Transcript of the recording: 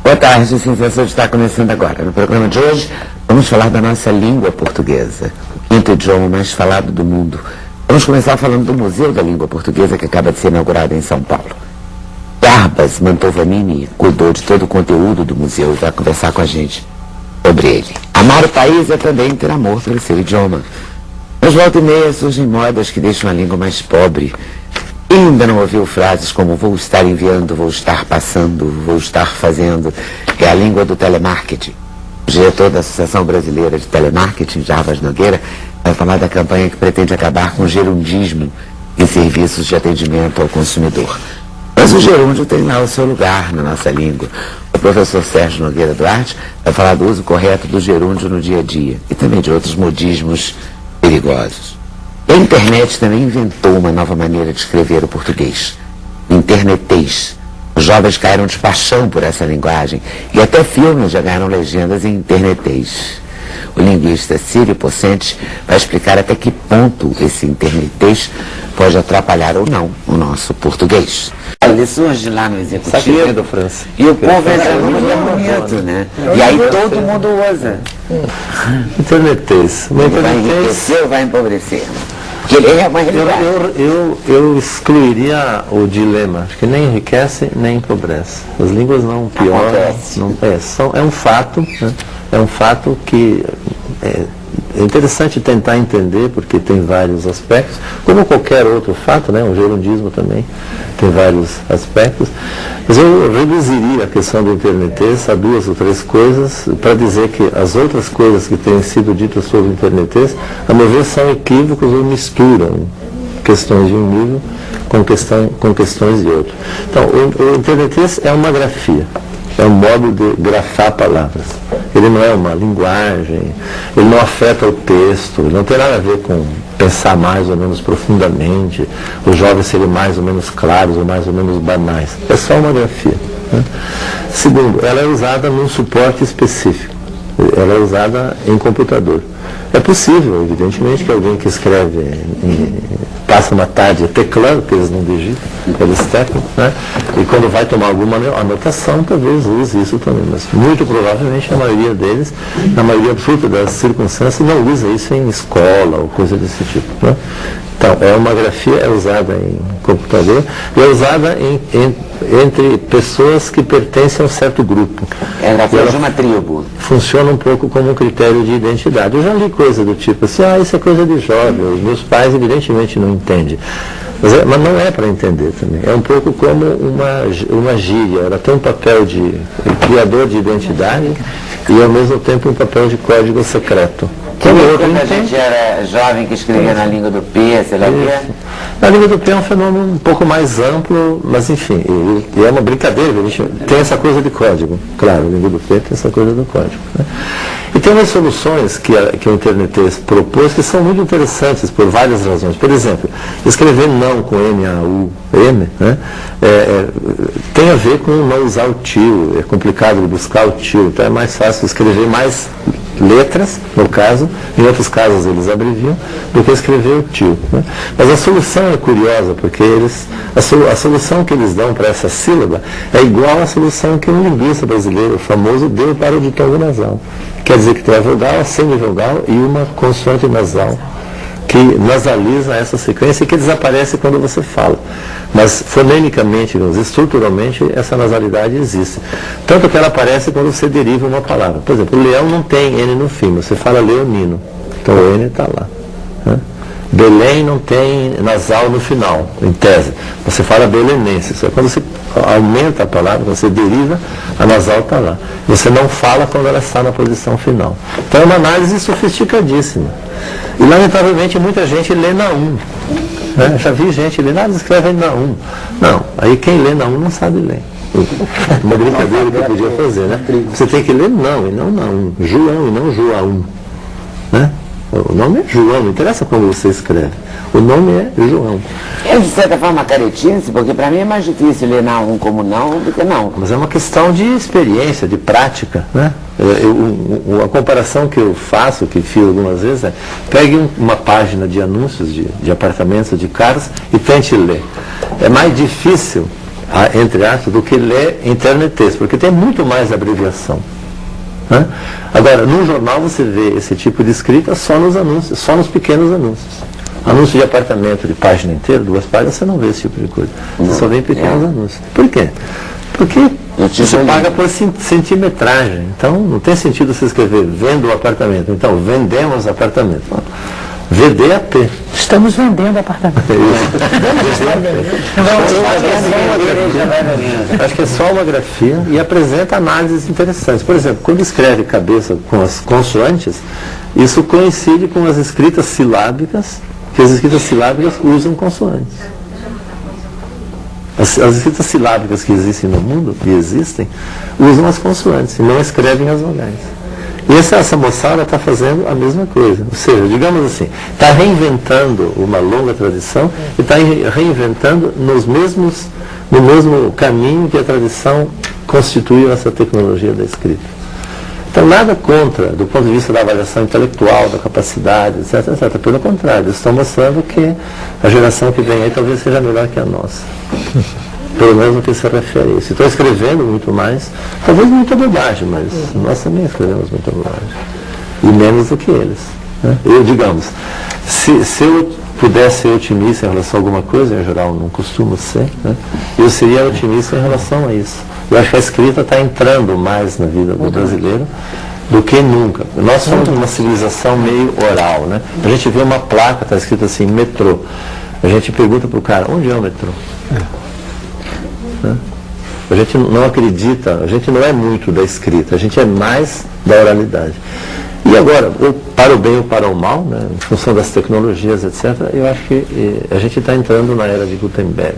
Boa tarde, Sensação está começando agora. No programa de hoje, vamos falar da nossa língua portuguesa, o quinto idioma mais falado do mundo. Vamos começar falando do Museu da Língua Portuguesa, que acaba de ser inaugurado em São Paulo. Jarbas Mantovanini cuidou de todo o conteúdo do museu e vai conversar com a gente sobre ele. Amar o país é também ter amor pelo seu idioma. Mas volta e meia surgem modas que deixam a língua mais pobre. Quem ainda não ouviu frases como vou estar enviando, vou estar passando, vou estar fazendo? É a língua do telemarketing. O diretor da Associação Brasileira de Telemarketing, Jarbas Nogueira, vai falar da campanha que pretende acabar com o gerundismo em serviços de atendimento ao consumidor. Mas o gerúndio tem lá o seu lugar na nossa língua. O professor Sérgio Nogueira Duarte vai falar do uso correto do gerúndio no dia a dia e também de outros modismos perigosos. A internet também inventou uma nova maneira de escrever o português, o internetês. Os jovens caíram de paixão por essa linguagem e até filmes já ganharam legendas em internetês. O linguista Círio Pocente vai explicar até que ponto esse internetês pode atrapalhar ou não o nosso português. Ele surge lá no executivo do França. E o povo entra muito bonito, né? E aí todo mundo usa. Internetês. Ele vai enriquecer ou vai empobrecer? Porque ele é uma realidade. Eu excluiria o dilema. Acho que nem enriquece, nem empobrece. As línguas não pioram. É um fato, né? É um fato que é interessante tentar entender, porque tem vários aspectos, como qualquer outro fato, né? O gerundismo também tem vários aspectos. Mas eu reduziria a questão do internetês a duas ou três coisas, para dizer que as outras coisas que têm sido ditas sobre o internetês, a meu ver, são equívocos ou misturam questões de um nível com questões de outro. Então, o internetês é uma grafia. É um modo de grafar palavras. Ele não é uma linguagem, ele não afeta o texto, ele não tem nada a ver com pensar mais ou menos profundamente, os jovens serem mais ou menos claros ou mais ou menos banais. É só uma grafia, né? Segundo, ela é usada num suporte específico. Ela é usada em computador. É possível, evidentemente, que alguém que escreve, passa uma tarde teclando, porque eles não digitam, eles teclam, né? E quando vai tomar alguma anotação, talvez use isso também. Mas muito provavelmente a maioria deles, na maioria absoluta das circunstâncias, não usa isso em escola ou coisa desse tipo, né? Então, é uma grafia, é usada em computador e é usada entre pessoas que pertencem a um certo grupo. É a grafia de uma tribo. Funciona um pouco como um critério de identidade. Eu já li coisa do tipo assim, isso é coisa de jovem, os meus pais evidentemente não entendem. Mas não é para entender também. É um pouco como uma gíria. Ela tem um papel de criador de identidade e ao mesmo tempo um papel de código secreto. Quando a gente era jovem que escrevia na língua do P, sei lá o que. A língua do P é um fenômeno um pouco mais amplo, mas enfim, e é uma brincadeira, a gente tem essa coisa de código. Claro, a língua do P tem essa coisa do código, né? E tem umas soluções que o internetês propôs que são muito interessantes por várias razões. Por exemplo, escrever não com N-A-U-M, né? Tem a ver com não usar o tio, é complicado de buscar o tio, então é mais fácil escrever mais letras, no caso, em outros casos eles abreviam, do que escrever o tio, né? Mas a solução é curiosa, porque a solução que eles dão para essa sílaba é igual à solução que um linguista brasileiro famoso deu para o ditongo nasal. Quer dizer que tem a vogal, a semivogal e uma consoante nasal, que nasaliza essa sequência e que desaparece quando você fala. Mas fonemicamente, estruturalmente, essa nasalidade existe. Tanto que ela aparece quando você deriva uma palavra. Por exemplo, o leão não tem N no fim, você fala leonino. Então o N está lá, né? Belém não tem nasal no final, em tese. Você fala belenense. Só quando você aumenta a palavra, quando você deriva, a nasal está lá. Você não fala quando ela está na posição final. Então é uma análise sofisticadíssima. E lamentavelmente muita gente lê na 1. Né? Já vi gente ler, eles escrevem na 1. Não, aí quem lê na 1 não sabe ler. Uma brincadeira que eu podia fazer, né? Você tem que ler não, e não na 1. João e não João. Né? O nome é João, não interessa como você escreve. O nome é João. É de certa forma caretice, porque para mim é mais difícil ler não como não do que não. Mas é uma questão de experiência, de prática, né? A comparação que eu faço, que fiz algumas vezes, é pegue uma página de anúncios de apartamentos, de casas, e tente ler. É mais difícil entre aspas, do que ler internet-texto, porque tem muito mais abreviação. Né? Agora, no jornal você vê esse tipo de escrita só nos anúncios, só nos pequenos anúncios. Anúncio de apartamento de página inteira, 2 páginas, você não vê esse tipo de coisa. Você só vê em pequenos anúncios. Por quê? Porque você paga por centimetragem. Então, não tem sentido você escrever vendo o apartamento. Então, vendemos apartamento. VDAP. Estamos vendendo apartamento. Acho que é só uma grafia e apresenta análises interessantes. Por exemplo, quando escreve cabeça com as consoantes, isso coincide com as escritas silábicas, que as escritas silábicas usam consoantes. As escritas silábicas que existem no mundo, que existem, usam as consoantes e não escrevem as vogais. E essa moçada está fazendo a mesma coisa. Ou seja, digamos assim, está reinventando uma longa tradição e está reinventando no mesmo caminho que a tradição constituiu essa tecnologia da escrita. Então, nada contra, do ponto de vista da avaliação intelectual, da capacidade, etc, etc. Pelo contrário, eles estão mostrando que a geração que vem aí talvez seja melhor que a nossa. Pelo menos no que se refere a isso. Estou escrevendo muito mais, talvez muita bobagem, mas nós também escrevemos muita bobagem. E menos do que eles. Né? Eu, digamos, se eu pudesse ser otimista em relação a alguma coisa, em geral não costumo ser, né? Eu seria otimista em relação a isso. Eu acho que a escrita está entrando mais na vida do brasileiro do que nunca. Nós somos uma civilização meio oral. Né? A gente vê uma placa, está escrito assim, metrô. A gente pergunta para o cara, onde é o metrô? A gente não acredita, a gente não é muito da escrita, a gente é mais da oralidade. E agora, ou para o bem ou para o mal, né, em função das tecnologias, etc., eu acho que a gente está entrando na era de Gutenberg.